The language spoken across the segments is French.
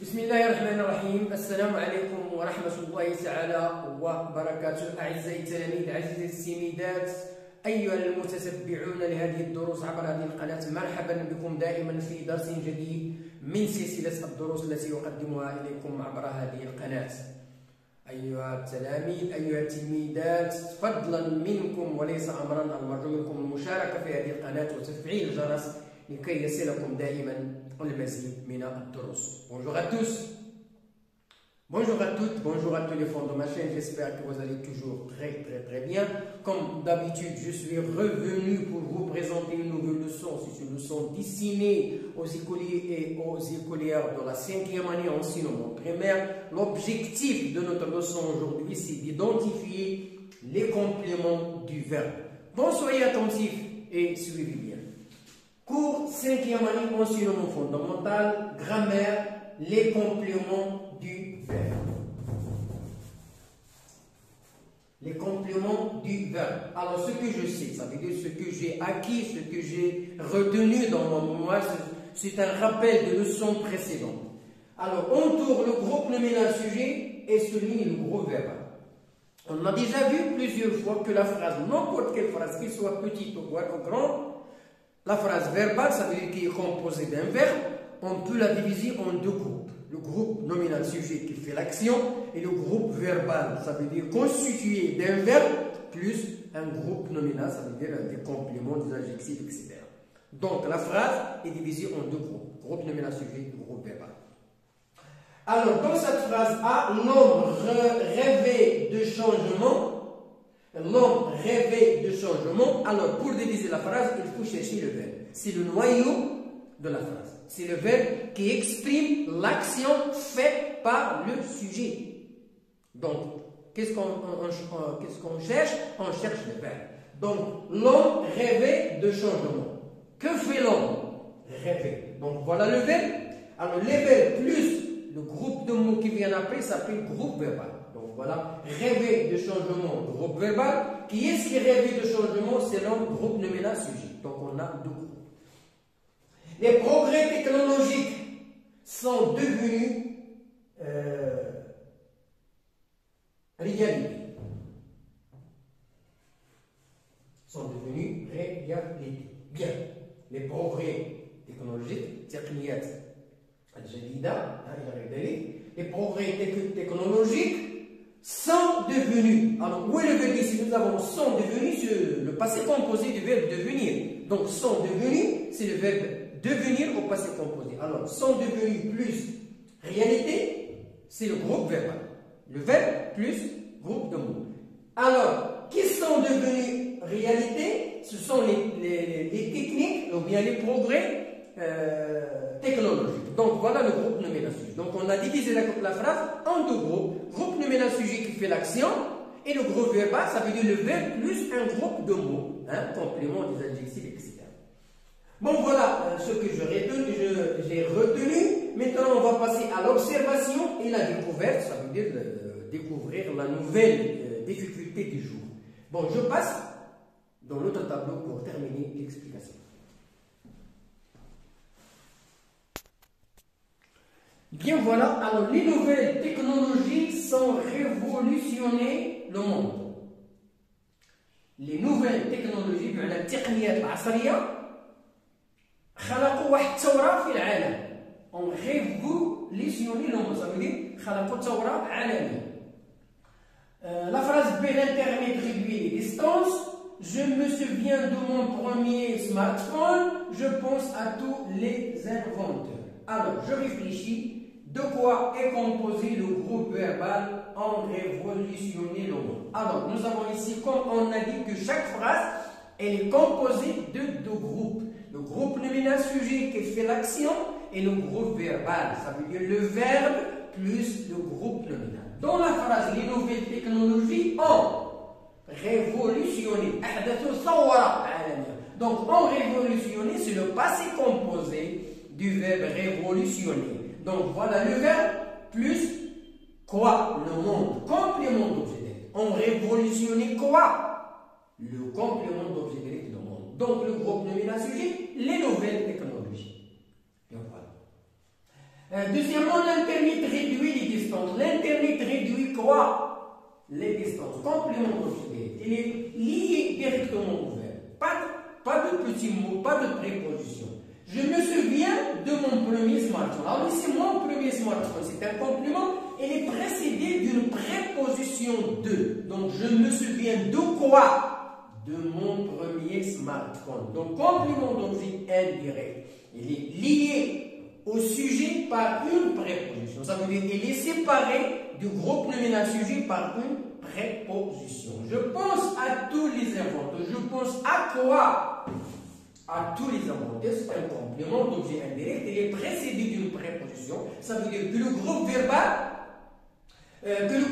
بسم الله الرحمن الرحيم. السلام عليكم ورحمة الله تعالى وبركاته. أعزائي التلاميذ، أعزائي السيدات، أيها المتتبعون لهذه الدروس عبر هذه القناة، مرحبا بكم دائما في درس جديد من سلسلة الدروس التي أقدمها إليكم عبر هذه القناة. أيها التلاميذ، أيها التلميذات، فضلا منكم وليس أمرا، المرجو منكم المشاركة في هذه القناة وتفعيل الجرس لكي يصلكم دائما المزيد من الدروس. Bonjour à tous, bonjour à toutes, bonjour à tous les fans de ma chaîne, j'espère que vous allez toujours très bien. Comme d'habitude, je suis revenu pour vous présenter une nouvelle leçon. C'est une leçon destinée aux écoliers et aux écolières de la 5e année enseignement primaire. L'objectif de notre leçon aujourd'hui, c'est d'identifier les compléments du verbe. Bon, soyez attentifs et suivez bien. Cours 5e année enseignement fondamental, grammaire, les compléments du verbe. Les compléments du verbe. Alors, ce que je sais, ça veut dire ce que j'ai acquis, ce que j'ai retenu dans mon mémoire, c'est un rappel de leçons précédentes. Alors, on tourne le groupe nominal sujet et souligne le groupe verbal. On a déjà vu plusieurs fois que la phrase, n'importe quelle phrase, qu'elle soit petite ou grande, la phrase verbale, ça veut dire qu'elle est composée d'un verbe, on peut la diviser en deux groupes. Le groupe nominal sujet qui fait l'action et le groupe verbal, ça veut dire constitué d'un verbe plus un groupe nominal, ça veut dire des compléments, des adjectifs, etc. Donc la phrase est divisée en deux groupes, groupe nominal sujet et groupe verbal. Alors dans cette phrase A, l'homme rêvait de changement. L'homme rêvait de changement. Alors, pour diviser la phrase, il faut chercher le verbe. C'est le noyau de la phrase. C'est le verbe qui exprime l'action faite par le sujet. Donc, qu'est-ce qu'on cherche? On cherche le verbe. Donc, l'homme rêvait de changement. Que fait l'homme? Rêver. Donc, voilà le verbe. Alors, les verbes plus le groupe de mots qui vient après s'appelle groupe verbal. Donc voilà, rêver de changement, groupe verbal. Qui est-ce qui rêvait de changement? C'est l'homme, groupe nominal sujet. Donc on a deux groupes. Les progrès technologiques sont devenus réalité. Sont devenus réalité. Bien. Les progrès technologiques, techniques, les progrès technologiques sont devenus. Alors, où est le verbe ici? Nous avons sont devenus, c'est le passé composé du verbe devenir. Donc, sont devenus, c'est le verbe devenir au passé composé. Alors, sont devenus plus réalité, c'est le groupe verbal. Le verbe plus groupe de mots. Alors, qui sont devenus réalité? Ce sont les techniques ou bien les progrès technologique. Donc voilà le groupe nominal sujet. Donc on a divisé la phrase en deux groupes. Groupe nominal sujet qui fait l'action et le groupe verbal, ça veut dire le verbe plus un groupe de mots, complément des adjectifs, etc. Bon voilà ce que j'ai retenu. Maintenant on va passer à l'observation et la découverte, ça veut dire découvrir la nouvelle difficulté du jour. Bon, je passe dans l'autre tableau pour terminer l'explication. Bien voilà, alors les nouvelles technologies sont révolutionner le monde. Les nouvelles technologies بمعنى التقنيات العصرية خلقوا واحد الثورة في العالم. ont révolutionné le monde, ça veut dire خلقوا ثورة عالمية. La phrase B, l'intermède réduit les distances. Je me souviens de mon premier smartphone, je pense à tous les inventeurs. Alors, je réfléchis. De quoi est composé le groupe verbal en révolutionner le monde? Alors, nous avons ici, comme on a dit, que chaque phrase, elle est composée de deux groupes. Le groupe nominal sujet qui fait l'action et le groupe verbal. Ça veut dire le verbe plus le groupe nominal. Dans la phrase, les nouvelles technologies ont révolutionné. Donc, en révolutionner, c'est le passé composé du verbe révolutionner. Donc voilà le verbe plus quoi? Le monde. Complément d'objet direct. On révolutionne quoi? Le complément d'objet direct du monde. Donc le groupe nominal sujet, les nouvelles technologies. Et voilà. Deuxièmement, l'Internet réduit les distances. L'Internet réduit quoi? Les distances. Complément d'objet. Il est lié directement au verbe. Pas de petits mots, pas de préposition. Je me souviens de mon premier smartphone. Alors ici, mon premier smartphone, c'est un complément. Il est précédé d'une préposition de. Donc, je me souviens de quoi? De mon premier smartphone. Donc, complément d'objet indirect. Il est lié au sujet par une préposition. Ça veut dire qu'il est séparé du groupe nominal sujet par une préposition. Je pense à tous les inventeurs. Je pense à quoi? À tous les inventeurs. C'est un complément d'objet indirect. Il est précédé d'une préposition. Ça veut dire que le groupe verbal, que le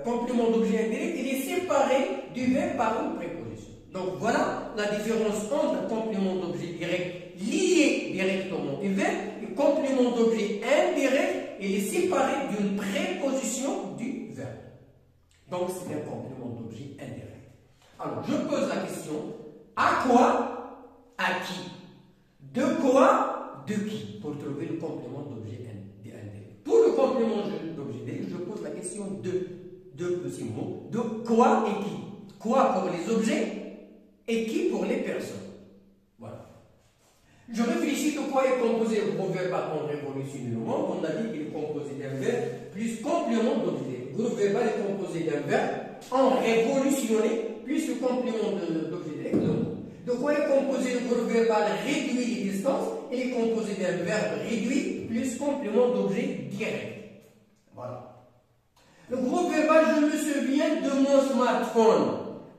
complément d'objet indirect, il est séparé du verbe par une préposition. Donc voilà la différence entre un complément d'objet direct lié directement au verbe et complément d'objet indirect, il est séparé d'une préposition du verbe. Donc c'est un complément d'objet indirect. Alors je pose la question, à quoi? À qui? De quoi? De qui? Pour trouver le complément d'objet indirect. Pour le complément d'objet direct, je pose la question de petits mots. De quoi et qui? Quoi pour les objets et qui pour les personnes. Voilà. Je réfléchis de quoi est composé le groupe verbal en révolutionnement. On a dit qu'il est composé d'un verbe plus complément d'objet. Le groupe verbal est composé d'un verbe en révolutionné plus le complément d'objet direct. De quoi est composé le groupe verbal réduit les distances? Il est composé d'un verbe réduit plus complément d'objet direct. Voilà. Le groupe verbal, je me souviens de mon smartphone.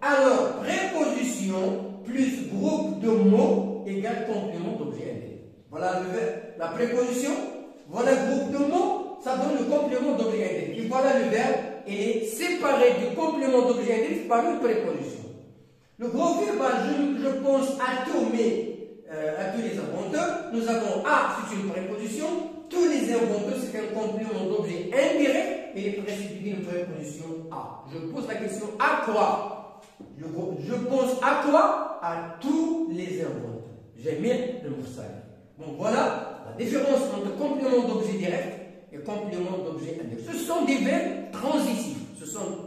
Alors, préposition plus groupe de mots égale complément d'objet indirect. Voilà le verbe. La préposition, voilà le groupe de mots, ça donne le complément d'objet indirect. Et voilà le verbe, il est séparé du complément d'objet indirect par une préposition. Le groupe verbal, je pense à tous les inventeurs. Nous avons à, c'est une préposition. Tous les inventeurs, c'est un complément d'objet indirect. Il est précédé d'une préposition à. Je pose la question à quoi? Je pense à quoi? À tous les inventeurs. J'aime bien le mot ça. Bon, voilà la différence entre complément d'objet direct et complément d'objet indirect. Ce sont des verbes transitifs. Ce sont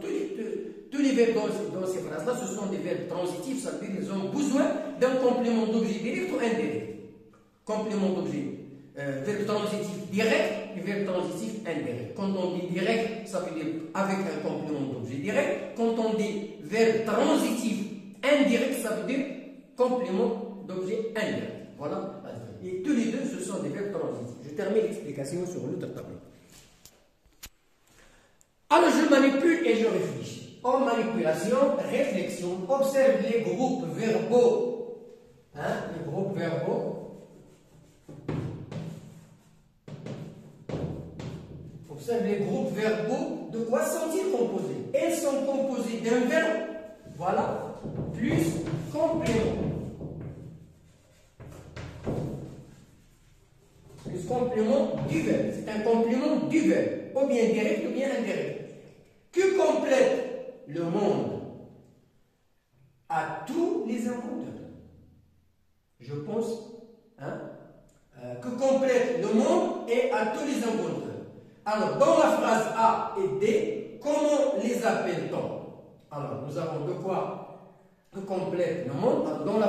tous les verbes dans ces phrases-là, ce sont des verbes transitifs. Ça veut dire qu'ils ont besoin d'un complément d'objet direct ou indirect. Complément d'objet. Verbe transitif direct et verbe transitif indirect. Quand on dit direct, ça veut dire avec un complément d'objet direct. Quand on dit verbe transitif indirect, ça veut dire complément d'objet indirect. Voilà. Et tous les deux, ce sont des verbes transitifs. Je termine l'explication sur l'autre tableau. Alors je manipule et je réfléchis. En manipulation, réflexion, observe les groupes verbaux. Les groupes verbaux. Observe les groupes verbaux. De quoi sont-ils composés? Ils sont composés d'un verbe, voilà, plus complément. Plus complément du verbe. C'est un complément du verbe, ou bien direct ou bien indirect. Que complète le monde à tous les inventeurs? Je pense, que complète le monde et à tous les inventeurs. Alors, dans la phrase A et D, comment les appelle-t-on? Alors, nous avons de quoi que complète le monde. Alors, dans la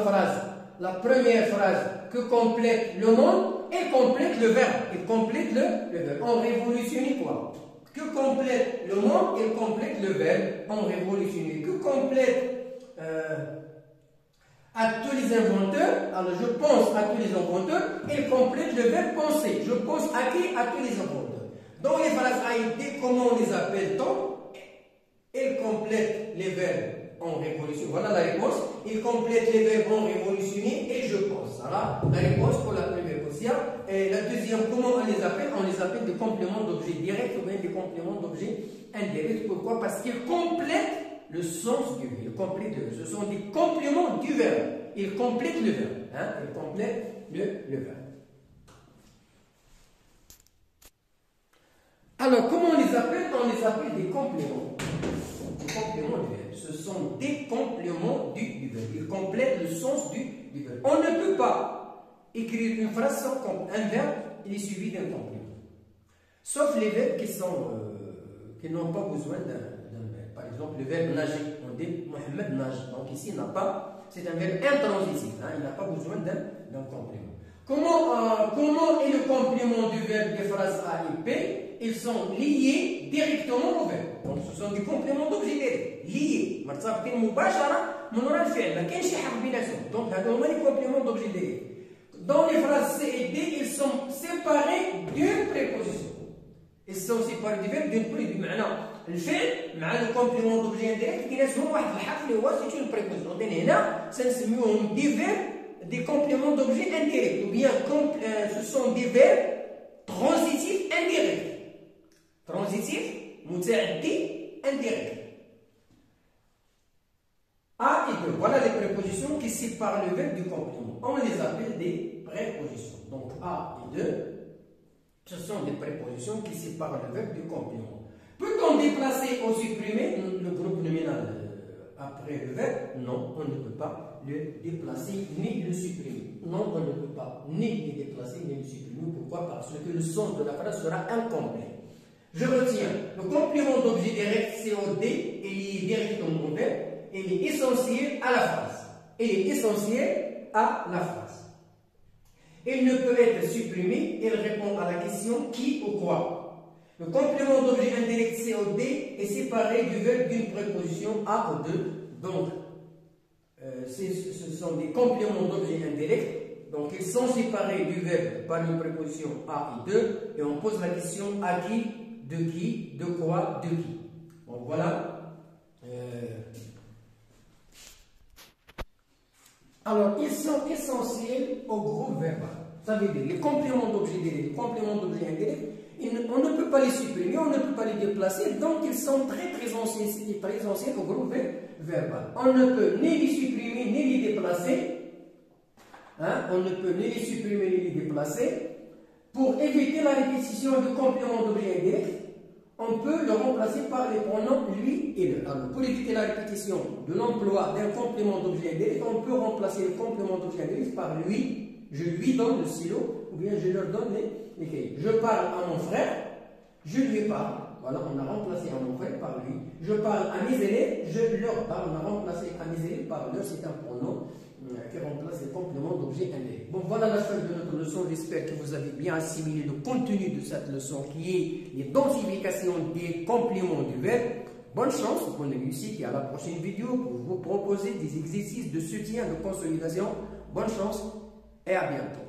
première phrase, que complète le monde, et complète le verbe. Il complète le verbe. On révolutionne quoi? Que complète le monde, il complète le verbe. On révolutionne. Que complète à tous les inventeurs. Alors, je pense à tous les inventeurs, il complète le verbe penser. Je pense à qui? À tous les inventeurs. Dans les phrases A et D, comment les appelle-t-on? Il complète les verbes en révolution. Voilà la réponse. Il complète les verbes en révolutionné et je pense. Voilà la réponse pour la première question. Et la deuxième, comment on les appelle? On les appelle des compléments d'objet direct ou bien des compléments d'objet indirect. Pourquoi? Parce qu'ils complètent le sens du verbe. Ce sont des compléments du verbe. Ils complètent le verbe. Ils complètent le verbe. Alors, comment on les appelle? On les appelle des compléments. Des compléments du verbe. Ce sont des compléments du verbe. Ils complètent le sens du verbe. On ne peut pas écrire une phrase sans un verbe il est suivi d'un complément. Sauf les verbes qui n'ont pas besoin d'un verbe. Par exemple, le verbe nager, on dit Mohamed nage. Donc ici, il n'a pas, c'est un verbe intransitif, hein, il n'a pas besoin d'un complément. Comment est le complément du verbe des phrases A et P? Ils sont liés directement au verbe. Donc ce sont des compléments d'objet direct. Liés. مرتبطين مباشرة من وراء الفعل. ما كاينش شي حرف بيناتهم. Donc هادو هما les compléments d'objet direct. Dans les phrases C et D, ils sont séparés d'une préposition. Ils sont séparés du verbe d'une préposition. بمعنى الفعل مع le complément d'objet indirect كيناسبهم واحد الحرف اللي هو c'est une préposition. Donc هنا سنسميوهم des verbes, des compléments d'objet indirects. Ou bien ce sont des verbes transitifs indirects. Transitif, متعدي, indirect. A et 2, voilà les prépositions qui séparent le verbe du complément. On les appelle des prépositions. Donc A et 2, ce sont des prépositions qui séparent le verbe du complément. Peut-on déplacer ou supprimer le groupe nominal après le verbe? Non, on ne peut pas le déplacer ni le supprimer. Non, on ne peut pas ni le déplacer ni le supprimer. Pourquoi? Parce que le sens de la phrase sera incomplet. Je retiens, le complément d'objet direct COD est lié directement au verbe, il est essentiel à la phrase. Il est essentiel à la phrase. Il ne peut être supprimé, il répond à la question qui ou quoi. Le complément d'objet indirect COD est séparé du verbe d'une préposition A ou 2. Donc, ce sont des compléments d'objet indirect. Donc, ils sont séparés du verbe par une préposition A et 2. Et on pose la question à qui, de quoi, de qui. Donc, voilà. Alors, ils sont essentiels au groupe verbal. Ça veut dire les compléments d'objet direct, les compléments d'objet indirect, on ne peut pas les supprimer, on ne peut pas les déplacer, donc ils sont très essentiels au groupe verbal. On ne peut ni les supprimer ni les déplacer. Hein? On ne peut ni les supprimer ni les déplacer. Pour éviter la répétition de compléments d'objet indirect, on peut le remplacer par les pronoms lui et le. Alors, pour éviter la répétition de l'emploi d'un complément d'objet indirect, on peut remplacer le complément d'objet indirect par lui. Je lui donne le stylo, ou bien je leur donne les cahiers. Je parle à mon frère, je lui parle. Voilà, on a remplacé à mon frère par lui. Je parle à mes élèves, je leur parle. On a remplacé à mes élèves par leur. C'est un pronom qui remplace les compléments d'objet indirect. Bon, voilà la fin de notre leçon. J'espère que vous avez bien assimilé le contenu de cette leçon qui est l'identification des compléments du verbe. Bonne chance, bonne réussite et à la prochaine vidéo pour vous proposer des exercices de soutien, de consolidation. Bonne chance et à bientôt.